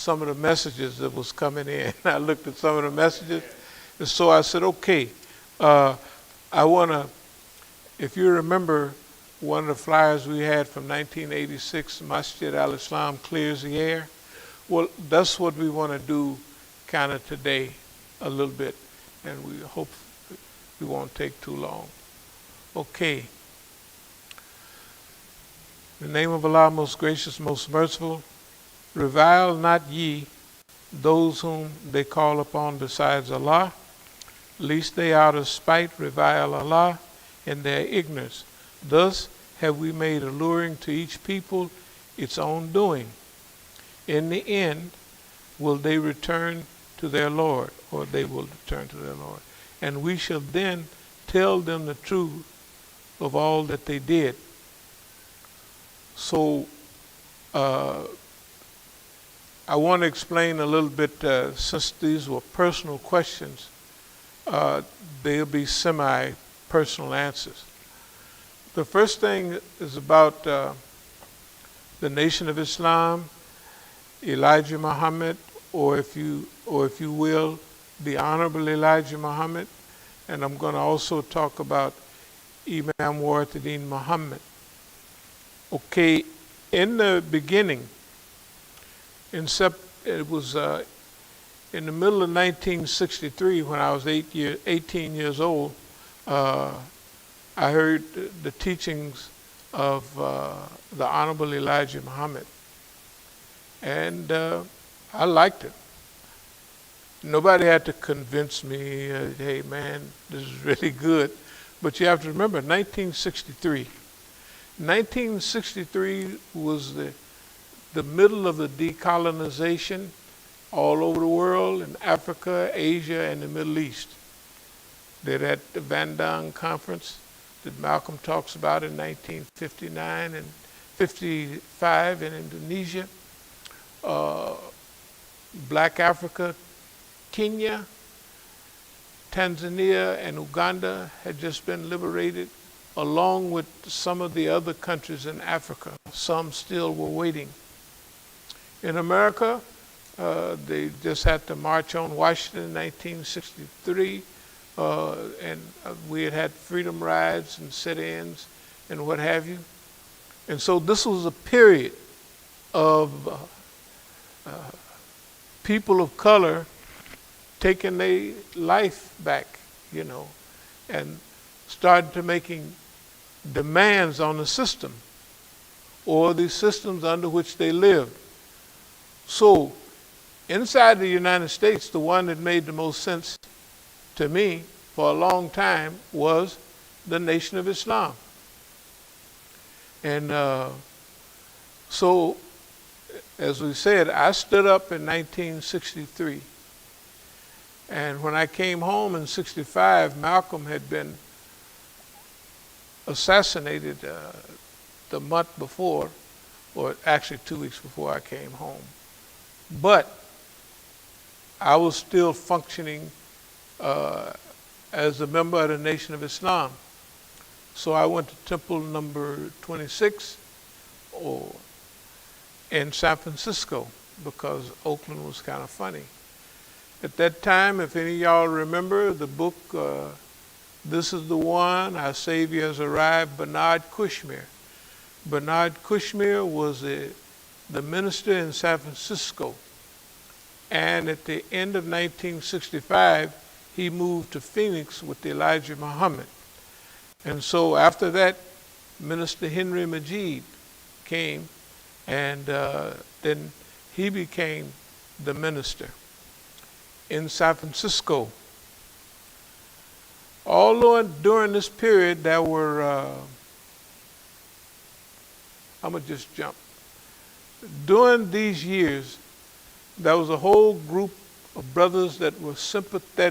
some of the messages that was coming in. I looked at some of the messages, and so I said, okay, I want to, if you remember one of the flyers we had from 1986, Masjid al-Islam clears the air. Well, that's what we want to do kind of today a little bit, and we hope we won't take too long. Okay. In the name of Allah, most gracious, most merciful, revile not ye those whom they call upon besides Allah, lest they out of spite revile Allah in their ignorance. Thus have we made alluring to each people its own doing. In the end will they return to their Lord, or they will return to their Lord. And we shall then tell them the truth of all that they did. So I want to explain a little bit, since these were personal questions, they'll be semi-personal answers. The first thing is about the Nation of Islam, Elijah Muhammad, or if you will, the Honorable Elijah Muhammad, and I'm going to also talk about Imam Waratadin Muhammad. Okay, in the beginning, it was in the middle of 1963 when I was 18 years old. I heard the teachings of the Honorable Elijah Muhammad, and I liked it. Nobody had to convince me, hey man, this is really good. But you have to remember, 1963. 1963 was the middle of the decolonization all over the world, in Africa, Asia, and the Middle East. They're at the Van Dang Conference that Malcolm talks about in 1959 and 55 in Indonesia. Black Africa, Kenya, Tanzania, and Uganda had just been liberated, along with some of the other countries in Africa. Some still were waiting. In America, they just had to march on Washington in 1963, and we had freedom rides and sit-ins and what have you. And so this was a period of people of color taking their life back, and started to making demands on the system or the systems under which they lived. So inside the United States, the one that made the most sense to me for a long time was the Nation of Islam. And so, as we said, I stood up in 1963. And when I came home in 65, Malcolm had been assassinated the month before, or actually 2 weeks before I came home. But I was still functioning as a member of the Nation of Islam. So I went to temple number 26 in San Francisco, because Oakland was kind of funny. At that time, if any of y'all remember the book, This Is the One, Our Savior Has Arrived, Bernard Kushmir. Bernard Kushmir was the minister in San Francisco. And at the end of 1965, he moved to Phoenix with Elijah Muhammad. And so after that, Minister Henry Majid came, and then he became the minister in San Francisco. Although during this period there were, I'm going to just jump. During these years, there was a whole group of brothers that were sympathetic